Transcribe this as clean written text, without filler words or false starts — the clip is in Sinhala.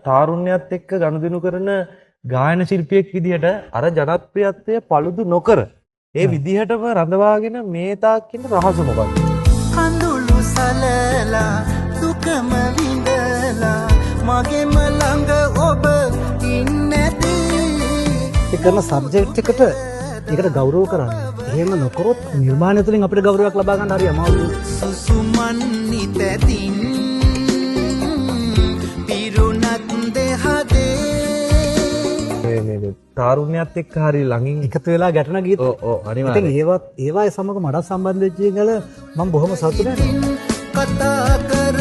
තාරුණ්‍යයත් එක්ක ගනුදෙනු කරන ගායන ශිල්පියෙක් විදිහට අර ජනප්‍රියත්වය paludu නොකර ඒ විදිහටම රඳවාගෙන මේ තාක් ඉන්න රහස මොකක්ද? කඳුළු සලලා දුකම විඳලා මගේම ළඟ ඔබ ඉන්නේදී ඒ කරන සබ්ජෙක්ට් එකට ඒකට ගෞරව කරන්න. එහෙම නොකරොත් නිර්මාණය තුළින් අපිට ගෞරවයක් ලබා ගන්න හරි අමාරුයි. සුසුමන් නිතදින් පිරුණත් දෙහදේ මේ තාරුණ්‍යයත් එක්ක හරි ළඟින් එකතු වෙලා ගැටෙන ගීත. ඔව් අනිවාර්යයෙන්. ඉතින් ඒවායේ සමග මට සම්බන්ධ වෙච්ච එක මම බොහොම සතුටුයි. කතා කර